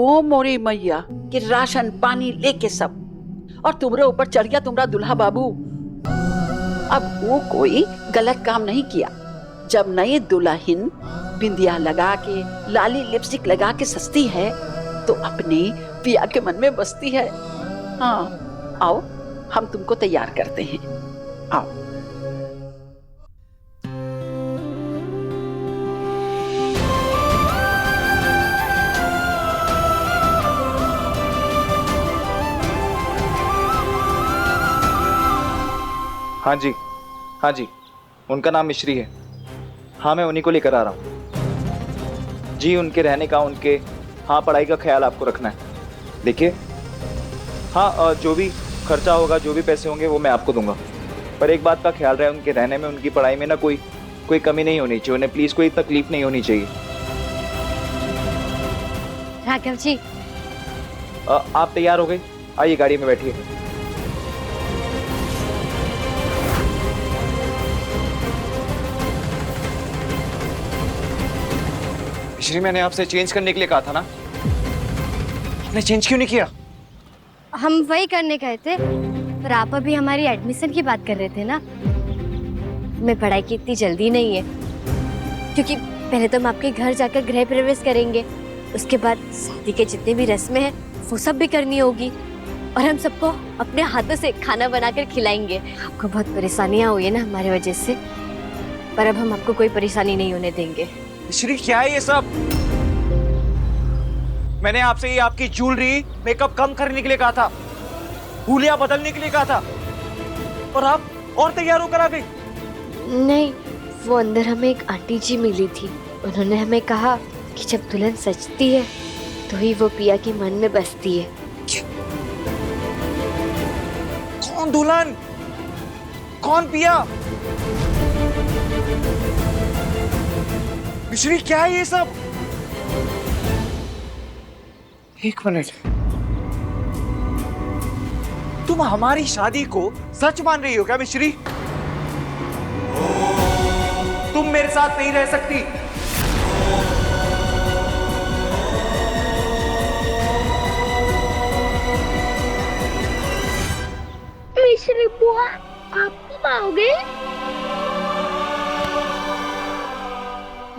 ओ मोरी मैया कि राशन पानी लेके सब, और तुमरे ऊपर चढ़ गया तुम्हारा दुल्हा बाबू। अब वो कोई गलत काम नहीं किया। जब नई दुल्हन बिंदिया लगा के लाली लिपस्टिक लगा के सजती है तो अपने पिया के मन में बसती है। हाँ, आओ हम तुमको तैयार करते हैं, आओ। हाँ जी, हाँ जी, उनका नाम मिश्री है। हाँ, मैं उन्हीं को लेकर आ रहा हूँ जी। उनके रहने का, उनके हाँ पढ़ाई का ख्याल आपको रखना है। देखिए, हाँ जो भी खर्चा होगा, जो भी पैसे होंगे वो मैं आपको दूंगा, पर एक बात का ख्याल रहे, उनके रहने में, उनकी पढ़ाई में ना कोई कमी नहीं होनी चाहिए। उन्हें प्लीज़ कोई तकलीफ नहीं होनी चाहिए। राघव जी, आप तैयार हो गए? आइए गाड़ी में बैठिए। मिश्री, मैंने आपसे चेंज करने के लिए कहा था ना, आपने चेंज क्यों नहीं किया? हम वही करने गए थे, पर आप अभी हमारी एडमिशन की बात कर रहे थे ना। हमें पढ़ाई की इतनी जल्दी नहीं है, क्योंकि पहले तो हम आपके घर जाकर गृह प्रवेश करेंगे, उसके बाद शादी के जितने भी रस्में हैं वो सब भी करनी होगी, और हम सबको अपने हाथों से खाना बनाकर खिलाएंगे। आपको बहुत परेशानियां हुई है ना हमारी वजह से, पर अब हम आपको कोई परेशानी नहीं होने देंगे। मिश्री, क्या है ये सब? मैंने आपसे ये आपकी ज्वेलरी, मेकअप कम करने के लिए कहा था, हुलिया बदलने के लिए कहा था, और आप और तैयार होकर आ गई। नहीं, वो अंदर हमें एक आंटी जी मिली थी, उन्होंने हमें कहा कि जब दुल्हन सजती है तो ही वो पिया के मन में बसती है। कौन दुल्हन? कौन पिया? मिश्री, क्या है ये सब? एक मिनट, तुम हमारी शादी को सच मान रही हो क्या मिश्री? तुम मेरे साथ नहीं रह सकती। मिश्री बुआ, आप कब आओगे?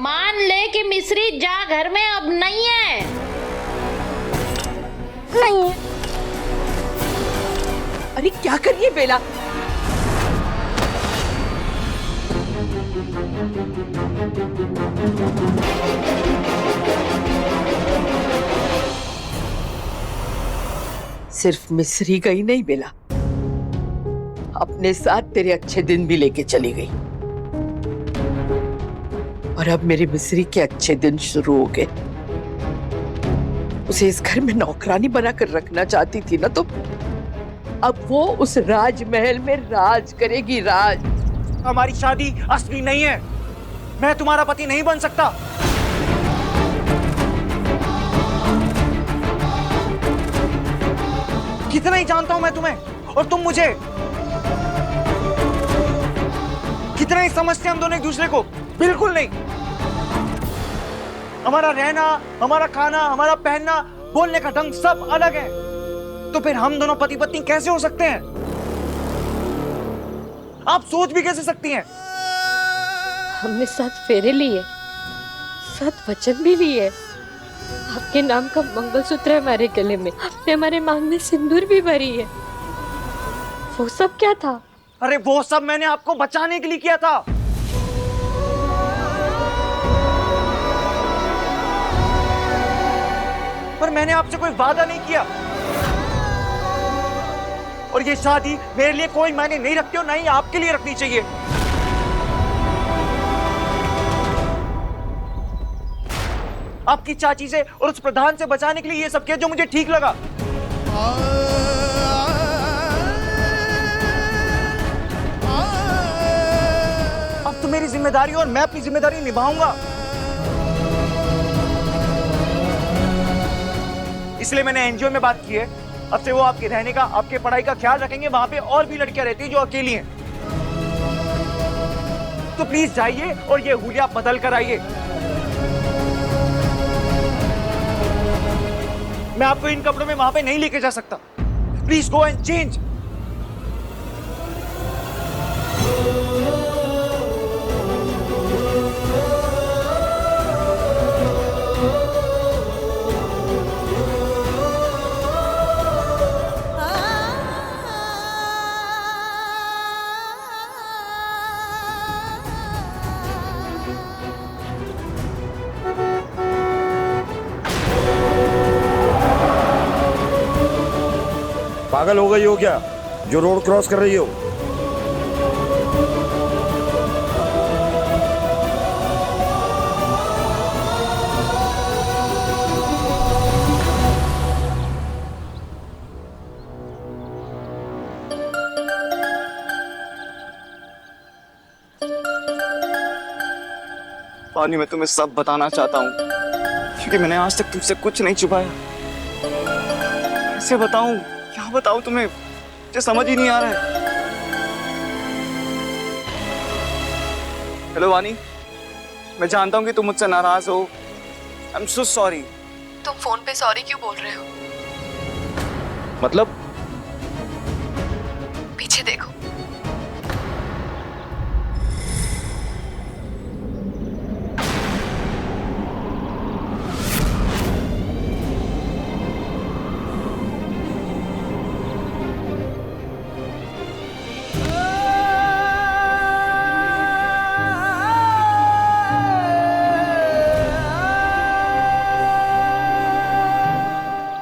मान ले कि मिश्री जा घर में अब नहीं है। नहीं है। अरे क्या करिए बेला? सिर्फ मिस्री गई नहीं बेला, अपने साथ तेरे अच्छे दिन भी लेके चली गई, और अब मेरी मिस्री के अच्छे दिन शुरू हो गए। उसे इस घर में नौकरानी बनाकर रखना चाहती थी ना, तो अब वो उस राजमहल में राज करेगी, राज। हमारी शादी असली नहीं है, मैं तुम्हारा पति नहीं बन सकता। कितना ही जानता हूं मैं तुम्हें, और तुम मुझे। कितना ही समझते हम दोनों एक दूसरे को, बिल्कुल नहीं। हमारा रहना, हमारा खाना, हमारा पहनना, बोलने का ढंग सब अलग है, तो फिर हम दोनों पति पत्नी कैसे हो सकते हैं? आप सोच भी कैसे सकती हैं? हमने 7 फेरे लिए, 7 वचन भी लिए, आपके नाम का मंगलसूत्र है हमारे गले में, आपने हमारे मांग में सिंदूर भी भरी है। वो सब क्या था? अरे वो सब मैंने आपको बचाने के लिए किया था। पर मैंने आपसे कोई वादा नहीं किया, और ये शादी मेरे लिए कोई मायने नहीं रखती, और ना ही आपके लिए रखनी चाहिए। आपकी चाची से और उस प्रधान से बचाने के लिए ये सब किया, जो मुझे ठीक लगा। अब तो मेरी जिम्मेदारी, और मैं अपनी जिम्मेदारी निभाऊंगा। इसलिए मैंने एनजीओ में बात की है, अब से वो आपके रहने का, आपके पढ़ाई का ख्याल रखेंगे। वहां पे और भी लड़कियां रहती हैं जो अकेली हैं, तो प्लीज जाइए और ये हुलिया बदल कर आइए। मैं आपको इन कपड़ों में वहां पे नहीं लेके जा सकता। Please go and change. पागल हो गई हो क्या जो रोड क्रॉस कर रही हो? पानी, मैं तुम्हें सब बताना चाहता हूँ क्योंकि मैंने आज तक तुमसे कुछ नहीं छुपाया। कैसे बताऊं, क्या बताऊं तुम्हें, मुझे समझ ही नहीं आ रहा है। हेलो वानी, मैं जानता हूं कि तुम मुझसे नाराज हो। I am so sorry. तुम फोन पे सॉरी क्यों बोल रहे हो? मतलब? पीछे देखो।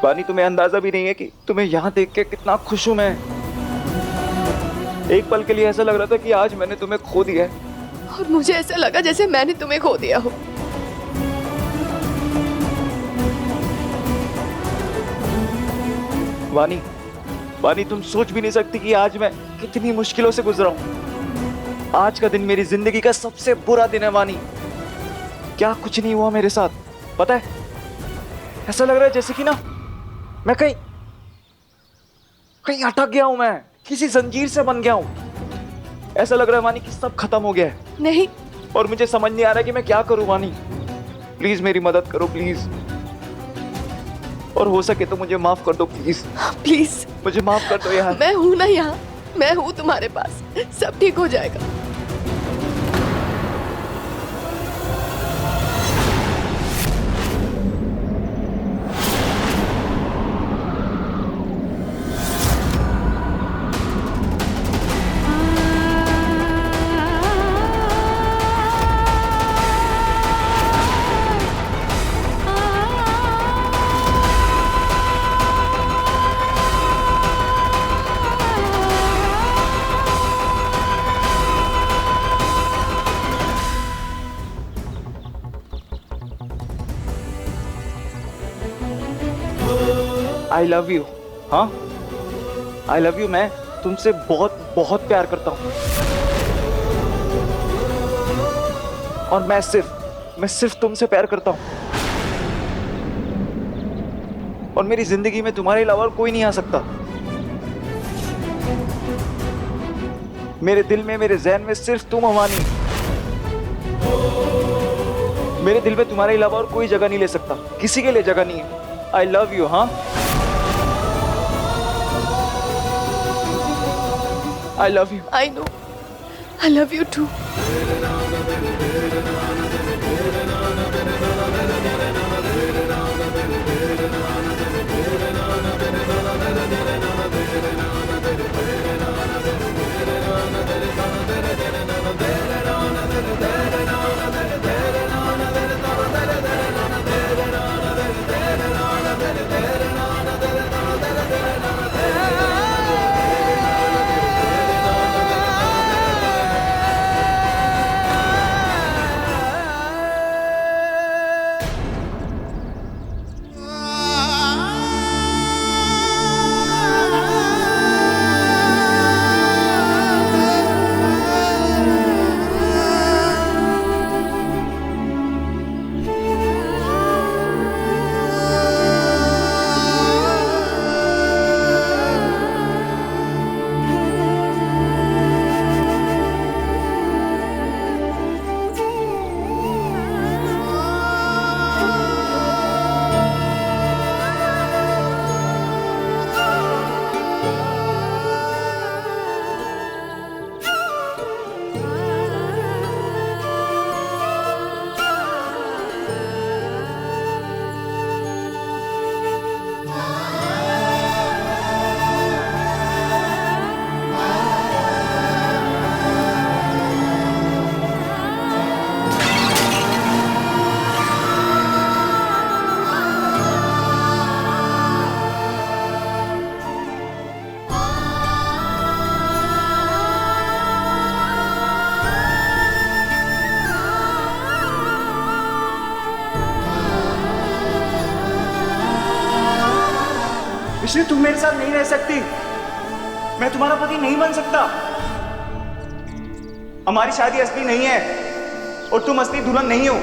वानी, तुम्हें अंदाजा भी नहीं है कि तुम्हें यहाँ देख के कितना खुश हूं मैं। एक पल के लिए ऐसा लग रहा था कि आज मैंने तुम्हें खो दिया है। और मुझे ऐसा लगा जैसे मैंने तुम्हें खो दिया हो। वानी, वानी, तुम सोच भी नहीं सकती कि आज मैं कितनी मुश्किलों से गुजरा हूं। आज का दिन मेरी जिंदगी का सबसे बुरा दिन है वानी। क्या कुछ नहीं हुआ मेरे साथ, पता है? ऐसा लग रहा है जैसे कि ना मैं कहीं कहीं अटक गया हूं, मैं किसी जंजीर से बन गया हूं। ऐसा लग रहा है वानी कि सब खत्म हो गया है। नहीं, और मुझे समझ नहीं आ रहा कि मैं क्या करूं। वानी, प्लीज मेरी मदद करो, प्लीज। और हो सके तो मुझे माफ कर दो, प्लीज। प्लीज मुझे माफ कर दो यार। मैं हूं ना यहाँ, मैं हूं तुम्हारे पास, सब ठीक हो जाएगा। I love you. हाँ, आई लव यू। मैं तुमसे बहुत बहुत प्यार करता हूँ। और मैं सिर्फ तुमसे प्यार करता हूँ। और मेरी जिंदगी में तुम्हारे अलावा कोई नहीं आ सकता। मेरे दिल में, मेरे ज़हन में सिर्फ तुम हो वानी। मेरे दिल में तुम्हारे अलावा और कोई जगह नहीं ले सकता, किसी के लिए जगह नहीं है। I love you. हाँ, I love you. I know. I love you too. मिश्री तुम मेरे साथ नहीं रह सकती, मैं तुम्हारा पति नहीं बन सकता। हमारी शादी असली नहीं है और तुम असली दुल्हन नहीं हो।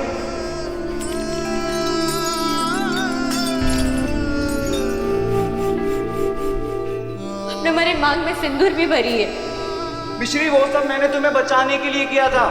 आपने हमारे मांग में सिंदूर भी भरी है। मिश्री वो सब मैंने तुम्हें बचाने के लिए किया था।